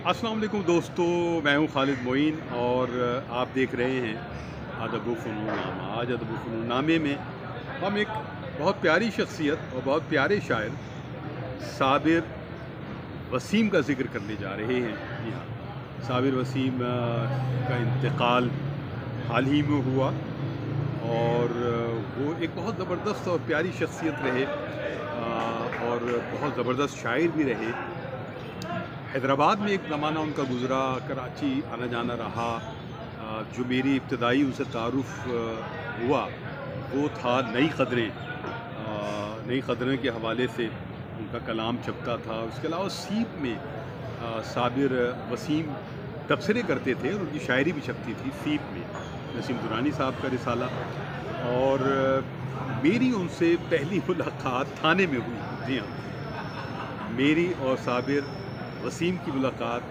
अस्सलाम वालेकुम दोस्तों, मैं हूं खालिद मोइन और आप देख रहे हैं अदब-ओ-फ़नून-नामा। आज अदब-ओ-फ़नून-नामे में हम एक बहुत प्यारी शख्सियत और बहुत प्यारे शायर साबिर वसीम का ज़िक्र करने जा रहे हैं। जी हाँ, साबिर वसीम का इंतकाल हाल ही में हुआ और वो एक बहुत ज़बरदस्त और प्यारी शख्सियत रहे और बहुत ज़बरदस्त शायर भी रहे। हैदराबाद में एक ज़माना उनका गुज़रा, कराची आना जाना रहा। जो मेरी इब्तदाई उनसे तारुफ़ हुआ वो था नई क़दरें। नई क़दरें के हवाले से उनका कलाम छपता था। उसके अलावा सीप में साबिर वसीम तबसरे करते थे और उनकी शायरी भी छपती थी सीप में, नसीम दुरानी साहब का रिसाला। और मेरी उनसे पहली मुलाकात थाने में हुई। जी हाँ, मेरी और साबिर वसीम की मुलाकात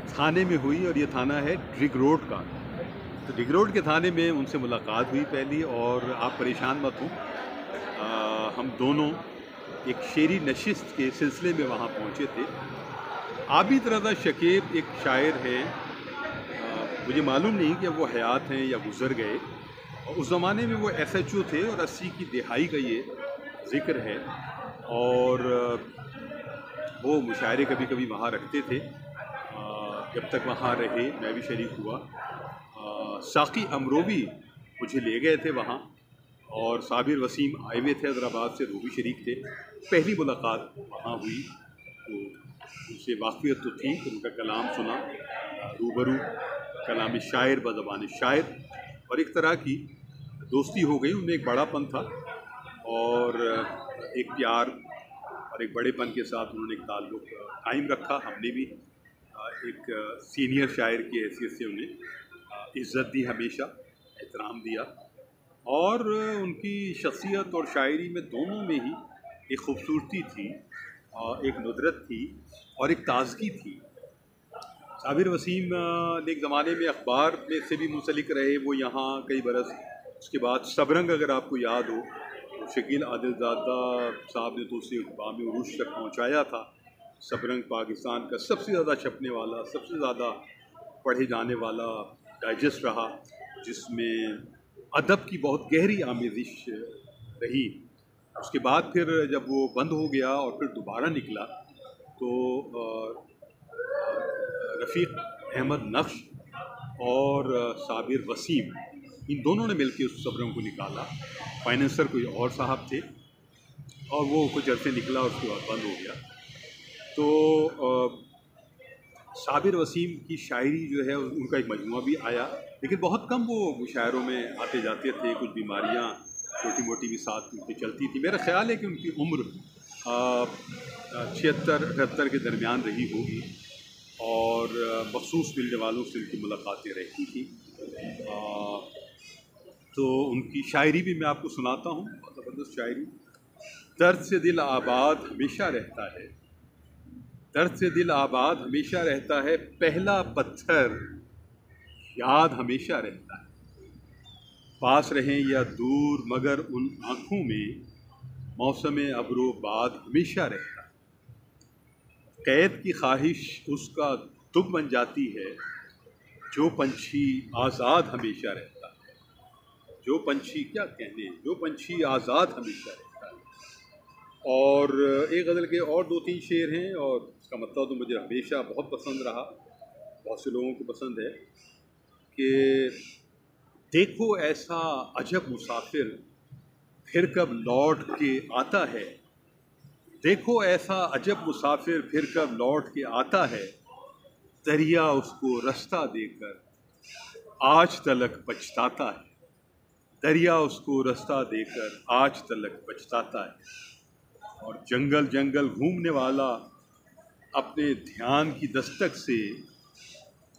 थाने में हुई और ये थाना है ड्रिग रोड का। तो ड्रिग रोड के थाने में उनसे मुलाकात हुई पहली। और आप परेशान मत हो, हम दोनों एक शेरी नशिस्त के सिलसिले में वहाँ पहुँचे थे। आबिद रज़ा शकीब एक शायर हैं, मुझे मालूम नहीं कि अब वो हयात हैं या गुज़र गए। और उस ज़माने में वो SHO थे और 80 की दिहाई का ये ज़िक्र है। और वो मुशायरे कभी कभी वहाँ रखते थे। जब तक वहाँ रहे मैं भी शरीक हुआ। साक़ी अमरोवी मुझे ले गए थे वहाँ और साबिर वसीम आए हुए थे हैदराबाद से, वो भी शरीक थे। पहली मुलाकात वहाँ हुई तो उनसे वाक़फ़ियत तो थी, तो उनका कलाम सुना, रूबरू कलाम शायर बज़बान शायर, और एक तरह की दोस्ती हो गई। उनमें एक बड़ापन था और एक प्यार और एक बड़ेपन के साथ उन्होंने एक ताल्लुक़ कायम रखा। हमने भी एक सीनियर शायर की हैसियत से उन्हें इज़्ज़त दी, हमेशा एहतराम दिया। और उनकी शख्सियत और शायरी में दोनों में ही एक ख़ूबसूरती थी, एक नुदरत थी और एक ताज़गी थी। साबिर वसीम ने एक ज़माने में अखबार में से भी मुंसलिक रहे, वो यहाँ कई बरस। उसके बाद सबरंग, अगर आपको याद हो, तो शकील आदिलज़ादा साहब ने तो उसे बाम उरूज तक पहुँचाया था। सबरंग पाकिस्तान का सबसे ज़्यादा छपने वाला, सबसे ज़्यादा पढ़े जाने वाला डाइजेस्ट रहा, जिसमें अदब की बहुत गहरी आमेज़िश रही। उसके बाद फिर जब वो बंद हो गया और फिर दोबारा निकला तो रफ़ीक अहमद नक्श और साबिर वसीम, इन दोनों ने मिलकर उस सबरंग को निकाला। फाइनेंसर कोई और साहब थे और वो कुछ अरसे निकला, उसके बाद बंद हो गया। तो साबिर वसीम की शायरी जो है उनका एक मजमुआ भी आया, लेकिन बहुत कम वो मुशायरों में आते जाते थे। कुछ बीमारियां छोटी मोटी भी साथ उनकी चलती थी। मेरा ख़्याल है कि उनकी उम्र 76-78 के दरमियान रही होगी और मखसूस मिलने वालों से उनकी मुलाकातें रहती थी। तो उनकी शायरी भी मैं आपको सुनाता हूँ, बहुत ज़बरदस्त शायरी। दर्द से दिल आबाद हमेशा रहता है, दर्द से दिल आबाद हमेशा रहता है, पहला पत्थर याद हमेशा रहता है। पास रहें या दूर मगर उन आँखों में मौसम अब्रो बाद हमेशा रहता है। कैद की ख्वाहिश उसका दुख बन जाती है, जो पंछी आज़ाद हमेशा रहता है। जो पंछी, क्या कहने, जो पंछी आज़ाद हमेशा रहता है। और एक गज़ल के और 2-3 शेर हैं और इसका मतलब तो मुझे हमेशा बहुत पसंद रहा, बहुत से लोगों को पसंद है कि देखो ऐसा अजब मुसाफिर फिर कब लौट के आता है। देखो ऐसा अजब मुसाफिर फिर कब लौट के आता है, दरिया उसको रास्ता देकर आज तलक पछताता है। दरिया उसको रास्ता देकर आज तलक पछताता है। और जंगल जंगल घूमने वाला अपने ध्यान की दस्तक से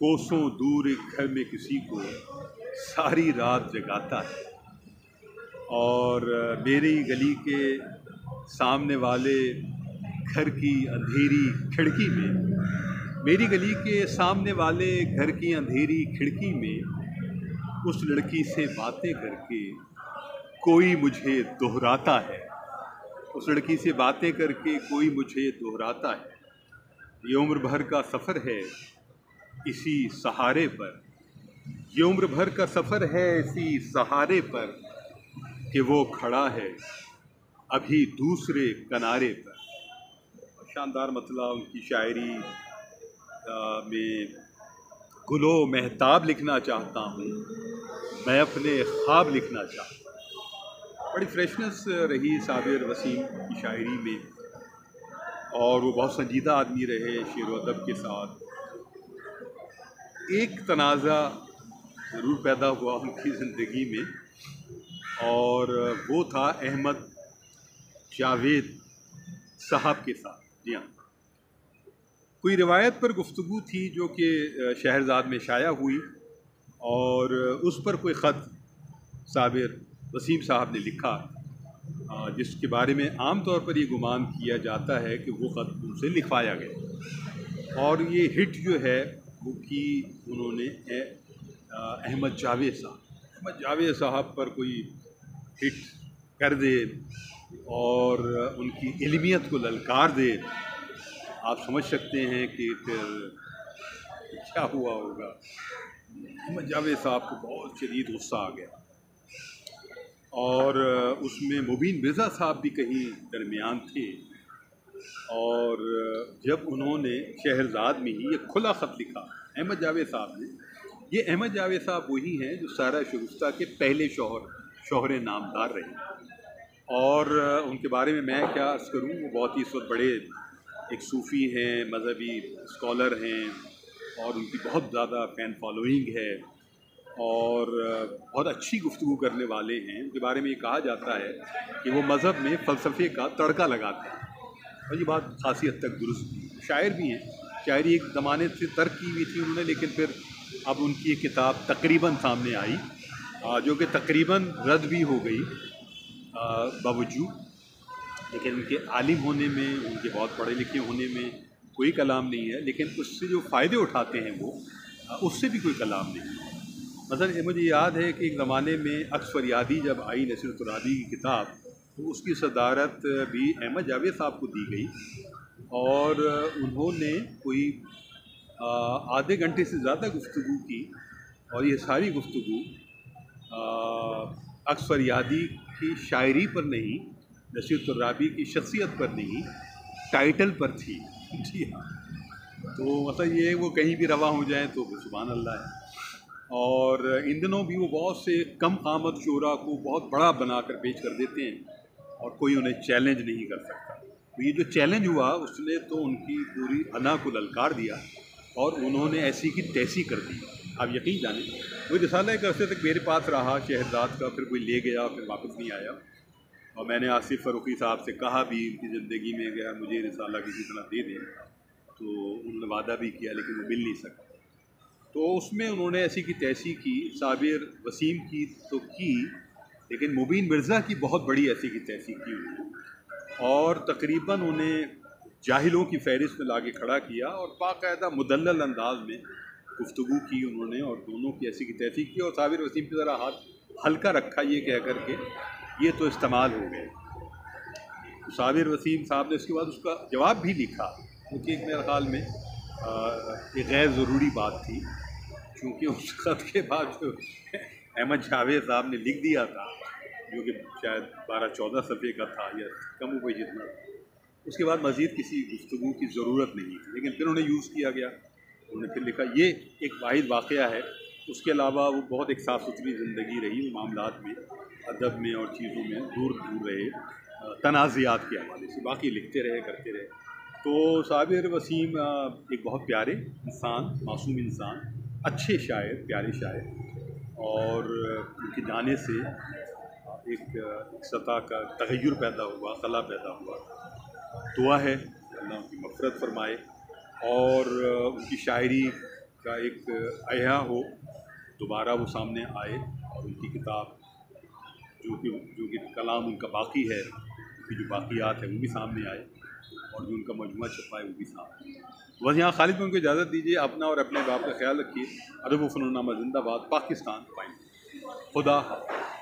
कोसों दूर एक घर में किसी को सारी रात जगाता है। और मेरी गली के सामने वाले घर की अंधेरी खिड़की में, मेरी गली के सामने वाले घर की अंधेरी खिड़की में उस लड़की से बातें करके कोई मुझे दोहराता है। उस लड़की से बातें करके कोई मुझे दोहराता है। ये उम्र भर का सफ़र है इसी सहारे पर, ये उम्र भर का सफ़र है इसी सहारे पर कि वो खड़ा है अभी दूसरे किनारे पर। शानदार मतलब उनकी शायरी में गुलो महताब लिखना चाहता हूँ, मैं अपने ख्वाब लिखना चाहता हूँ। बड़ी फ्रेशनेस रही साबिर वसीम की शायरी में, और वो बहुत संजीदा आदमी रहे शेर व अदब के साथ। एक तनाज़ा ज़रूर पैदा हुआ उनकी ज़िंदगी में, और वो था अहमद जावेद साहब के साथ। जी हाँ, कोई रिवायत पर गुफ्तगू थी जो कि शहरज़ाद में शाया हुई, और उस पर कोई ख़त साबिर वसीम साहब ने लिखा, जिसके बारे में आम तौर पर ये गुमान किया जाता है कि वो ख़त उनसे लिखवाया गया। और ये हिट जो है वो की उन्होंने अहमद जावेद साहब पर कोई हिट कर दे और उनकी इल्मियत को ललकार दे। आप समझ सकते हैं कि फिर क्या हुआ होगा। अहमद जावेद साहब को बहुत शदीद गुस्सा आ गया, और उसमें मुबीन मिर्ज़ा साहब भी कहीं दरमियान थे। और जब उन्होंने शहरज़ाद में ही एक खुला ख़त लिखा अहमद जावेद साहब ने, ये अहमद जावेद साहब वही हैं जो सारा शगुफ्ता के पहले शौहर नामदार रहे। और उनके बारे में मैं क्या अर्ज़ करूँ, वो बहुत ही इस वक्त बड़े एक सूफ़ी हैं, मज़हबी स्कॉलर हैं, और उनकी बहुत ज़्यादा फ़ैन फॉलोइंग है, और बहुत अच्छी गुफ्तगू करने वाले हैं। उनके बारे में ये कहा जाता है कि वो मज़हब में फ़लसफ़े का तड़का लगाते हैं, और ये बात ख़ासी हद तक दुरुस्त थी। शायर भी हैं, शायरी एक ज़माने से तर्क की हुई थी उन्होंने, लेकिन फिर अब उनकी एक किताब तकरीबन सामने आई, जो कि तकरीबन रद्द भी हो गई बावजूद, लेकिन उनके आलिम होने में, उनके बहुत पढ़े लिखे होने में कोई कलाम नहीं है, लेकिन उससे जो फ़ायदे उठाते हैं वो उससे भी कोई कलाम नहीं है। मतलब मुझे याद है कि एक ज़माने में अक्स फरियादी जब आई नसीर तुराबी की किताब, तो उसकी सदारत भी अहमद जावेद साहब को दी गई, और उन्होंने कोई आधे घंटे से ज़्यादा गुफ्तगू की, और ये सारी गुफ्तगू अक्स फरियादी की शायरी पर नहीं, नसीर तुराबी की शख्सियत पर नहीं, टाइटल पर थी। जी हाँ, तो मतलब ये वो कहीं भी रवा हो जाए तो सुभान अल्लाह है। और इन दिनों भी वो बहुत से कम क़ामत शोरा को बहुत बड़ा बनाकर पेश कर देते हैं, और कोई उन्हें चैलेंज नहीं कर सकता। तो ये जो चैलेंज हुआ उसने तो उनकी पूरी अना को ललकार दिया, और उन्होंने ऐसी की तैसी कर दी। आप यकीन जानें, वो रिसाला एक अरसे तक मेरे पास रहा शहरज़ाद का, फिर कोई ले गया, फिर वापस नहीं आया। और मैंने आसिफ फ़ारूक़ी साहब से कहा भी उनकी ज़िंदगी में अगर मुझे रिसाला किसी तरह दे दें, तो उन्होंने वादा भी किया, लेकिन वो मिल नहीं सका। तो उसमें उन्होंने ऐसी की तैसी की, साबिर वसीम की तो की, लेकिन मुबीन मिर्ज़ा की बहुत बड़ी ऐसी की तैसी की उन्होंने, और तकरीबन उन्हें जाहिलों की फ़हरिस्त में लाके खड़ा किया, और बाकायदा मुदल्लल अंदाज में गुफ्तगू की उन्होंने, और दोनों की ऐसी की तैसी की। और साबिर वसीम की ज़रा हाथ हल्का रखा ये कह कर के ये तो इस्तेमाल हो गए। तो साबिर वसीम साहब ने उसके बाद उसका जवाब भी लिखा, क्योंकि एक मेरे ख़्याल में एक गैर ज़रूरी बात थी, क्योंकि उस ख़त के बाद जो अहमद जावेद साहब ने लिख दिया था, जो कि शायद 12-14 सफ़े का था या कम हुआ जितना, उसके बाद मज़ीद किसी गुफ्तगू की ज़रूरत नहीं थी। लेकिन फिर उन्हें यूज़ किया गया, उन्होंने फिर लिखा। ये एक वाहिद वाक़या है। उसके अलावा वो बहुत एक साफ़ सुथरी ज़िंदगी रही, वो मामलात में, अदब में और चीज़ों में दूर दूर रहे, तनाज़ात के हवाले से। बाकी लिखते रहे, करते रहे। तो साबिर वसीम एक बहुत प्यारे इंसान, मासूम इंसान, अच्छे शायर, प्यारे शायर, और उनके जाने से एक सतह का तग़य्युर पैदा हुआ, खला पैदा हुआ। दुआ है अल्लाह उनकी मग़फ़िरत फ़रमाए, और उनकी शायरी का एक अहया हो, दोबारा वो सामने आए, और उनकी किताब जो कि कलाम उनका बाकी है, उनकी जो बाक़ियात है वो भी सामने आए, और जो उनका मजमूआ छपा है वो भी सामने आए। बस यहाँ खालिद में उनको इजाज़त दीजिए। अपना और अपने बाप का ख्याल रखिए। अदब व फ़नून नामा ज़िंदाबाद। पाकिस्तान फाइनल। खुदा हाफ़िज़।